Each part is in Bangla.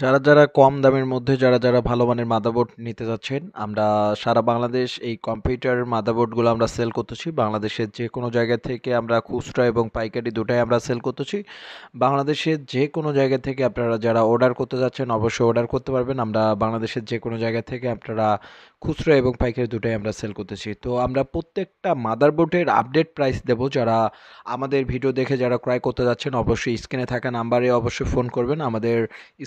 যারা কম দামের মধ্যে যারা ভালো মানের মাদারবোর্ড নিতে যাচ্ছেন, আমরা সারা বাংলাদেশ এই কম্পিউটার মাদারবোর্ডগুলো আমরা সেল করতেছি। বাংলাদেশের যে কোনো জায়গা থেকে আমরা খুচরা এবং পাইকারি দুটাই আমরা সেল করতেছি। বাংলাদেশের যে কোনো জায়গা থেকে আপনারা যারা অর্ডার করতে যাচ্ছেন অবশ্যই অর্ডার করতে পারবেন। আমরা বাংলাদেশের যে কোনো জায়গা থেকে আপনারা খুচরা এবং পাইকারি দুটাই আমরা সেল করতেছি। তো আমরা প্রত্যেকটা মাদারবোর্ডের আপডেট প্রাইস দেব। যারা আমাদের ভিডিও দেখে যারা ক্রয় করতে যাচ্ছেন অবশ্যই স্ক্রিনে থাকা নাম্বারে অবশ্যই ফোন করবেন। আমাদের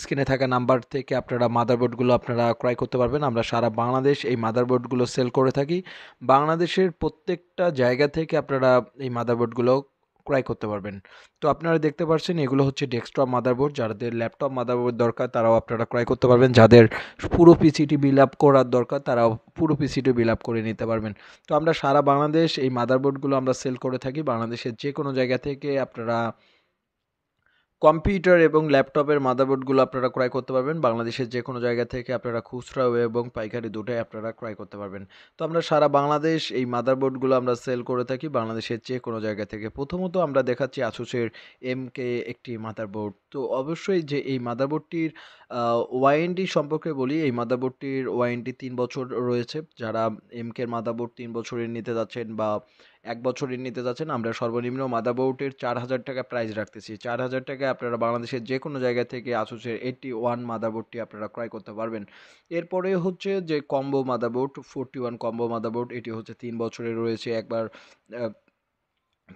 স্ক্রিনে থাকা নাম্বার থেকে আপনারা মাদারবোর্ডগুলো আপনারা ক্রয় করতে পারবেন। আমরা সারা বাংলাদেশ এই মাদারবোর্ডগুলো সেল করে থাকি। বাংলাদেশের প্রত্যেকটা জায়গা থেকে আপনারা এই মাদারবোর্ডগুলো ক্রয় করতে পারবেন। তো আপনারা দেখতে পাচ্ছেন এগুলো হচ্ছে ডেস্কটপ মাদারবোর্ড। যাদের ল্যাপটপ মাদারবোর্ড দরকার তারাও আপনারা ক্রয় করতে পারবেন। যাদের পুরো পিসিটি বিল আপ করার দরকার তারাও পুরো পিসিটি বিল আপ করে নিতে পারবেন। তো আমরা সারা বাংলাদেশ এই মাদারবোর্ডগুলো আমরা সেল করে থাকি। বাংলাদেশের যে কোনো জায়গা থেকে আপনারা কম্পিউটার এবং ল্যাপটপের মাদারবোর্ডগুলো আপনারা ক্রয় করতে পারবেন। বাংলাদেশের যে কোনো জায়গা থেকে আপনারা খুচরা এবং পাইকারি দুটোই আপনারা ক্রয় করতে পারবেন। তো আমরা সারা বাংলাদেশ এই মাদারবোর্ডগুলো আমরা সেল করে থাকি বাংলাদেশের যে কোনো জায়গা থেকে। প্রথমত আমরা দেখাচ্ছি আসুসের এমকে একটি মাদারবোর্ড। তো অবশ্যই যে এই মাদারবোর্ডটির ওয়ারেন্টি সম্পর্কে বলি, এই মাদারবোর্ডটির ওয়ারেন্টি ৩ বছর রয়েছে। যারা এমকের মাদারবোর্ড ৩ বছরের নিতে যাচ্ছেন বা ১ বছরের নিতে যাচ্ছেন, আমরা সর্বনিম্ন মাদারবোর্ডের ৳৪,০০০ প্রাইস রাখতেছি। ৳৪,০০০ আপনারা বাংলাদেশের যে কোনো জায়গা থেকে আসুসের 81 মাদারবোর্ডটি আপনারা ক্রয় করতে পারবেন। এরপরে হচ্ছে যে কম্বো মাদারবোর্ড 41 কম্বো মাদারবোর্ড, এটি হচ্ছে ৩ বছরের রয়েছে একবার। আ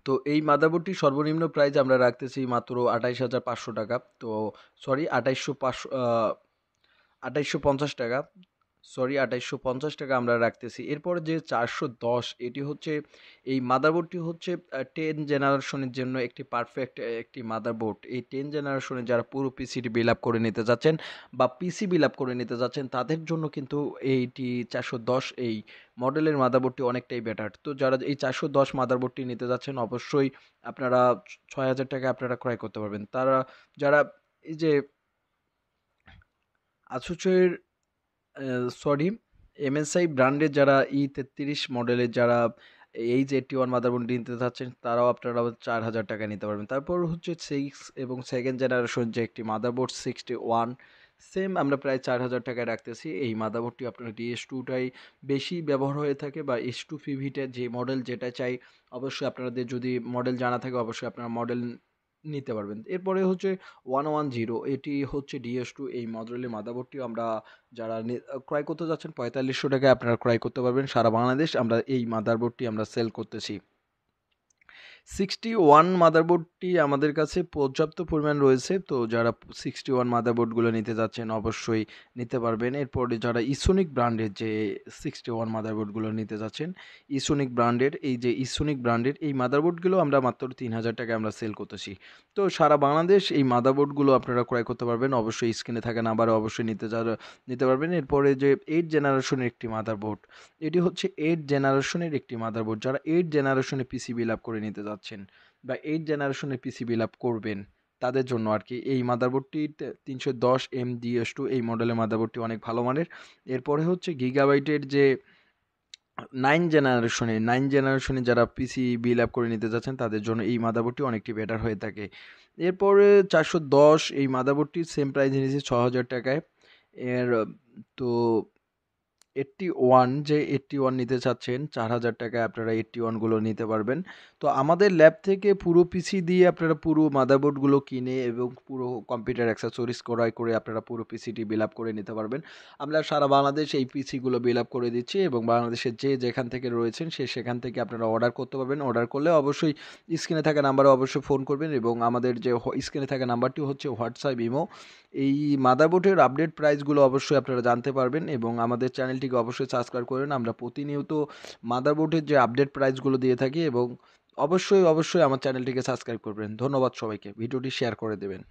তো এই মাদারবোর্ডটির সর্বনিম্ন প্রাইস আমরা রাখতেছি মাত্র ৳২৮,৫০০। তো সরি ২৮৫০ সরি ৳২৮৫০ আমরা রাখতেছি। এরপরে যে ৪১০ এটি হচ্ছে এই মাদারবোর্ডটি হচ্ছে 10 জেনারেশনের জন্য একটি পারফেক্ট একটি মাদারবোর্ড। এই 10 জেনারেশনে যারা পুরো পিসিটি বিল আপ করে নিতে যাচ্ছেন বা পিসি বিল আপ করে নিতে যাচ্ছেন তাদের জন্য কিন্তু এইটি ৪১০ এই মডেলের মাদারবোর্ডটি অনেকটাই বেটার। তো যারা এই ৪১০ মাদারবোর্ডটি নিতে যাচ্ছেন অবশ্যই আপনারা ৳৬,০০০ আপনারা ক্রয় করতে পারবেন। যারা এই যে আসুসের সরি এমএসআই ব্র্যান্ডের যারা E33 মডেলের যারা H81 মাদারবোর্ড নিতে চাচ্ছেন তারাও আপনারা ৳৪,০০০ নিতে পারবেন। তারপর হচ্ছে 6 এবং 2nd জেনারেশন যে একটি মাদারবোর্ড 61 সেম আমরা প্রায় ৳৪,০০০ রাখতেছি। এই মাদারবোর্ডটি আপনার DS2 টাই বেশি ব্যবহার হয়ে থাকে বা S2 ফিভিটা যে মডেল যেটা চাই অবশ্যই আপনাদের যদি মডেল জানা থাকে অবশ্যই আপনারা মডেল নিতে পারবেন। এরপরে হচ্ছে 110 এটি হচ্ছে DS2 এই মডেলের মাদারবোর্ডটিও আমরা যারা ক্রয় করতে যাচ্ছেন ৳৪৫০০ আপনারা ক্রয় করতে পারবেন। সারা বাংলাদেশ আমরা এই মাদারবোর্ডটি আমরা সেল করতেছি। 61 মাদারবোর্ডটি আমাদের কাছে পর্যাপ্ত পরিমাণ রয়েছে। তো যারা 61 মাদারবোর্ডগুলো নিতে যাচ্ছেন অবশ্যই নিতে পারবেন। এরপরে যারা ইসোনিক ব্র্যান্ডের যে 61 মাদারবোর্ডগুলো নিতে যাচ্ছেন, ইসোনিক ব্র্যান্ডের এই মাদারবোর্ডগুলো আমরা মাত্র ৳৩,০০০ আমরা সেল করতেছি। তো সারা বাংলাদেশ এই মাদারবোর্ডগুলো আপনারা ক্রয় করতে পারবেন। অবশ্যই স্ক্রিনে থাকা নাম্বারে অবশ্যই নিতে পারবেন। এরপরে যে 8 জেনারেশনের একটি মাদারবোর্ড, এটি হচ্ছে 8 জেনারেশনের একটি মাদারবোর্ড। যারা 8 জেনারেশনে পিসি বিল আপ করে নিতে যাচ্ছেন বা 8 জেনারেশনে পিসি বিল আপ করবেন তাদের জন্য আরকি এই মাদারবোর্ডটি ৩১০M DS2 এই মডেলের মাদারবোর্ডটি অনেক ভালো মানের। এরপরে হচ্ছে গিগাবাইটের যে 9 জেনারেশনে যারা পিসি বিল আপ করে নিতে যাচ্ছেন তাদের জন্য এই মাদারবোর্ডটি অনেকটি বেটার হয়ে থাকে। এরপরে ৪১০ এই মাদারবোর্ডটির সেম প্রাইস নিয়েছে ৳৬,০০০। এর তো 81 নিতে চাচ্ছেন ৳৪,০০০ আপনারা 81 গুলো নিতে পারবেন। তো আমাদের ল্যাব থেকে পুরো পিসি দিয়ে আপনারা পুরো মাদারবোর্ডগুলো কিনে এবং পুরো কম্পিউটার অ্যাক্সেসরিজ ক্রয় করে আপনারা পুরো পিসিটি বিল আপ করে নিতে পারবেন। আমরা সারা বাংলাদেশ এই পিসিগুলো বিল আপ করে দিচ্ছি এবং বাংলাদেশের যে যেখান থেকে রয়েছেন সেখান থেকে আপনারা অর্ডার করতে পারবেন। অর্ডার করলে অবশ্যই স্ক্রিনে থাকা নাম্বারে অবশ্যই ফোন করবেন এবং আমাদের যে স্ক্রিনে থাকা নাম্বারটি হচ্ছে হোয়াটসঅ্যাপ, ইমো। এই মাদারবোর্ডের আপডেট প্রাইসগুলো অবশ্যই আপনারা জানতে পারবেন এবং আমাদের চ্যানেলটিকে অবশ্যই সাবস্ক্রাইব করবেন। আমরা প্রতিনিয়ত মাদারবোর্ডের যে আপডেট প্রাইসগুলো দিয়ে থাকি এবং অবশ্যই আমার চ্যানেলটিকে সাবস্ক্রাইব করবেন। ধন্যবাদ সবাইকে। ভিডিওটি শেয়ার করে দেবেন।